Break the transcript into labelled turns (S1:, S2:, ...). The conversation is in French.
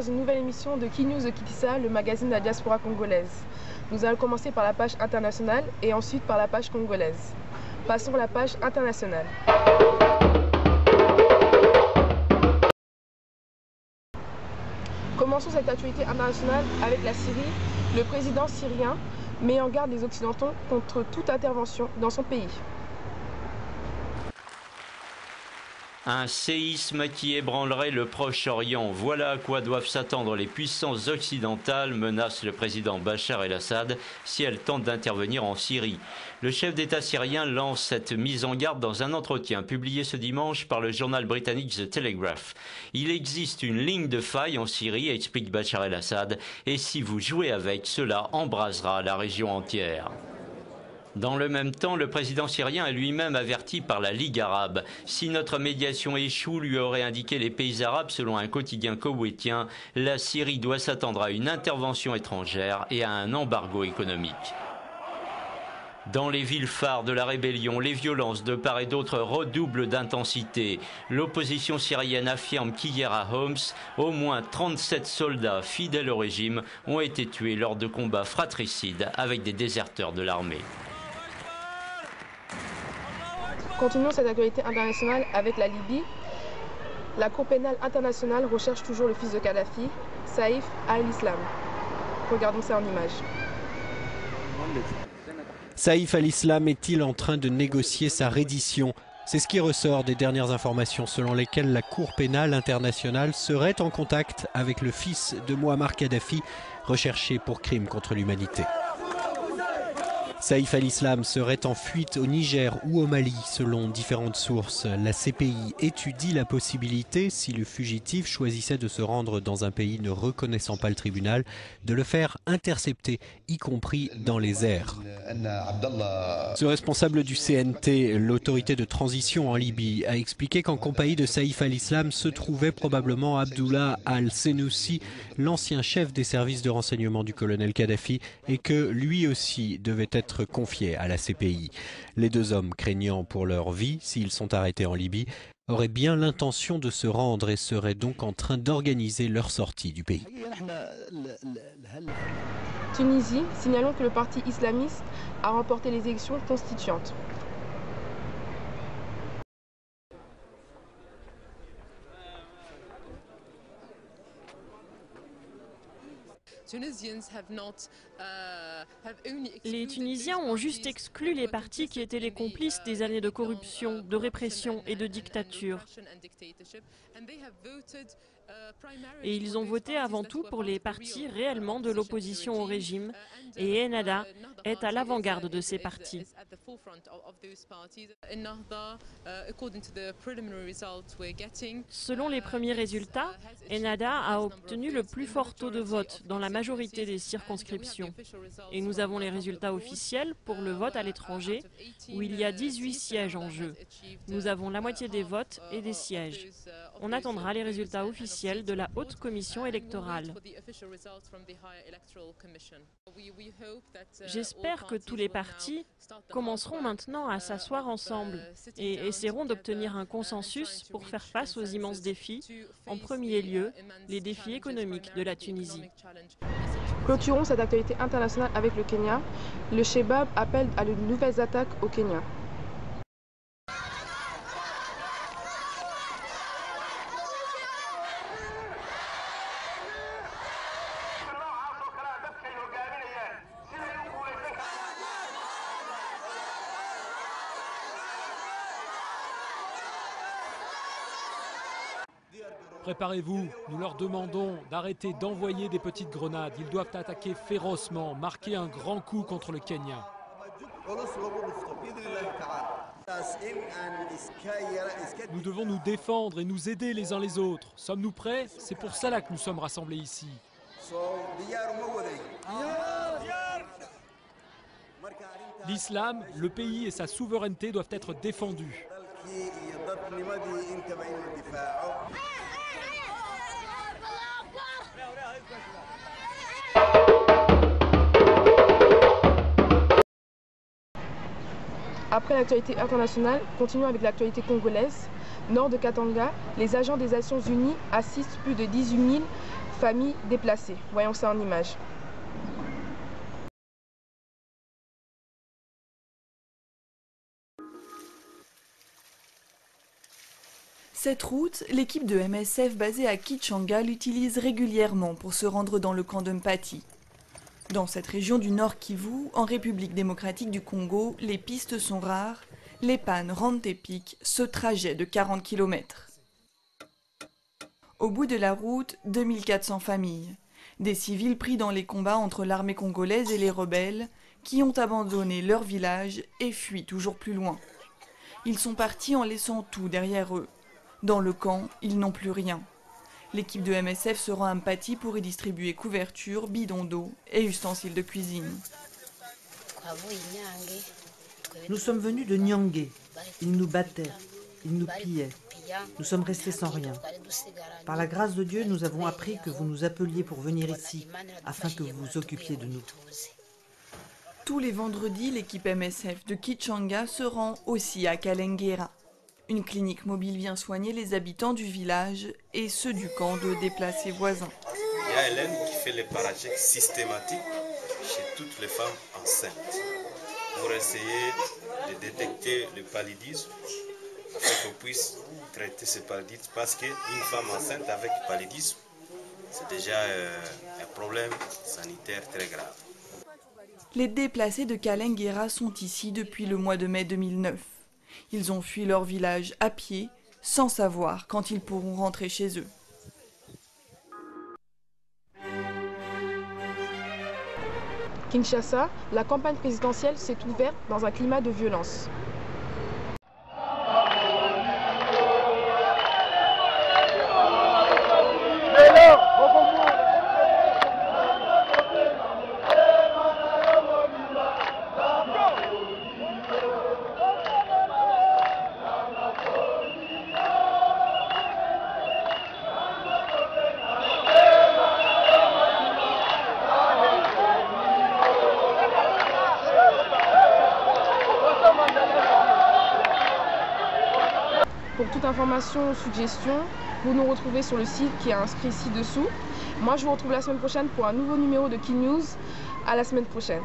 S1: dans une nouvelle émission de Key News de Kitissa, le magazine de la diaspora congolaise. Nous allons commencer par la page internationale et ensuite par la page congolaise. Passons à la page internationale. Commençons cette actualité internationale avec la Syrie. Le président syrien met en garde les Occidentaux contre toute intervention dans son pays.
S2: Un séisme qui ébranlerait le Proche-Orient. Voilà à quoi doivent s'attendre les puissances occidentales, menace le président Bachar el-Assad si elles tentent d'intervenir en Syrie. Le chef d'État syrien lance cette mise en garde dans un entretien publié ce dimanche par le journal britannique The Telegraph. Il existe une ligne de faille en Syrie, explique Bachar el-Assad, et si vous jouez avec, cela embrasera la région entière. Dans le même temps, le président syrien est lui-même averti par la Ligue arabe. Si notre médiation échoue, lui auraient indiqué les pays arabes selon un quotidien koweïtien, la Syrie doit s'attendre à une intervention étrangère et à un embargo économique. Dans les villes phares de la rébellion, les violences de part et d'autre redoublent d'intensité. L'opposition syrienne affirme qu'hier à Homs, au moins 37 soldats fidèles au régime ont été tués lors de combats fratricides avec des déserteurs de l'armée.
S1: Continuons cette actualité internationale avec la Libye. La Cour pénale internationale recherche toujours le fils de Kadhafi, Saïf al-Islam. Regardons ça en images.
S3: Saïf al-Islam est-il en train de négocier sa reddition? C'est ce qui ressort des dernières informations selon lesquelles la Cour pénale internationale serait en contact avec le fils de Mouammar Kadhafi, recherché pour crimes contre l'humanité. Saïf al-Islam serait en fuite au Niger ou au Mali, selon différentes sources. La CPI étudie la possibilité, si le fugitif choisissait de se rendre dans un pays ne reconnaissant pas le tribunal, de le faire intercepter, y compris dans les airs. Ce responsable du CNT, l'autorité de transition en Libye, a expliqué qu'en compagnie de Saïf al-Islam se trouvait probablement Abdullah al-Senoussi, l'ancien chef des services de renseignement du colonel Kadhafi, et que lui aussi devait être confiés à la CPI. Les deux hommes, craignant pour leur vie s'ils sont arrêtés en Libye, auraient bien l'intention de se rendre et seraient donc en train d'organiser leur sortie du pays.
S1: Tunisie, signalons que le parti islamiste a remporté les élections constituantes.
S4: Les Tunisiens ont juste exclu les partis qui étaient les complices des années de corruption, de répression et de dictature. Et ils ont voté avant tout pour les partis réellement de l'opposition au régime, et Ennahda est à l'avant-garde de ces partis. Selon les premiers résultats, Ennahda a obtenu le plus fort taux de vote dans la majorité des circonscriptions. Et nous avons les résultats officiels pour le vote à l'étranger, où il y a 18 sièges en jeu. Nous avons la moitié des votes et des sièges. On attendra les résultats officiels de la Haute Commission électorale. J'espère que tous les partis commenceront maintenant à s'asseoir ensemble et essaieront d'obtenir un consensus pour faire face aux immenses défis, en premier lieu les défis économiques de la Tunisie.
S1: Clôturons cette actualité internationale avec le Kenya. Le Shebab appelle à de nouvelles attaques au Kenya.
S5: Préparez-vous, nous leur demandons d'arrêter d'envoyer des petites grenades. Ils doivent attaquer férocement, marquer un grand coup contre le Kenya. Nous devons nous défendre et nous aider les uns les autres. Sommes-nous prêts? C'est pour cela que nous sommes rassemblés ici. L'islam, le pays et sa souveraineté doivent être défendus.
S1: Après l'actualité internationale, continuons avec l'actualité congolaise. Nord de Katanga, les agents des Nations Unies assistent plus de 18 000 familles déplacées. Voyons ça en images.
S6: Cette route, l'équipe de MSF basée à Kichanga l'utilise régulièrement pour se rendre dans le camp de Mpati. Dans cette région du Nord Kivu, en République démocratique du Congo, les pistes sont rares, les pannes rendent épiques ce trajet de 40 km. Au bout de la route, 2400 familles. Des civils pris dans les combats entre l'armée congolaise et les rebelles, qui ont abandonné leur village et fuient toujours plus loin. Ils sont partis en laissant tout derrière eux. Dans le camp, ils n'ont plus rien. L'équipe de MSF se rend à Mpati pour y distribuer couvertures, bidons d'eau et ustensiles de cuisine.
S7: Nous sommes venus de Nyangé. Ils nous battaient, ils nous pillaient. Nous sommes restés sans rien. Par la grâce de Dieu, nous avons appris que vous nous appeliez pour venir ici, afin que vous vous occupiez de nous.
S6: Tous les vendredis, l'équipe MSF de Kichanga se rend aussi à Kalengera. Une clinique mobile vient soigner les habitants du village et ceux du camp de déplacés voisins.
S8: Il y a Hélène qui fait les parachèques systématiques chez toutes les femmes enceintes pour essayer de détecter le paludisme afin qu'on puisse traiter ce paludisme parce qu'une femme enceinte avec paludisme, c'est déjà un problème sanitaire très grave.
S6: Les déplacés de Kalengera sont ici depuis le mois de mai 2009. Ils ont fui leur village à pied, sans savoir quand ils pourront rentrer chez eux.
S1: Kinshasa, la campagne présidentielle s'est ouverte dans un climat de violence. Pour toute information ou suggestion, vous nous retrouvez sur le site qui est inscrit ci-dessous. Moi, je vous retrouve la semaine prochaine pour un nouveau numéro de Key News. À la semaine prochaine.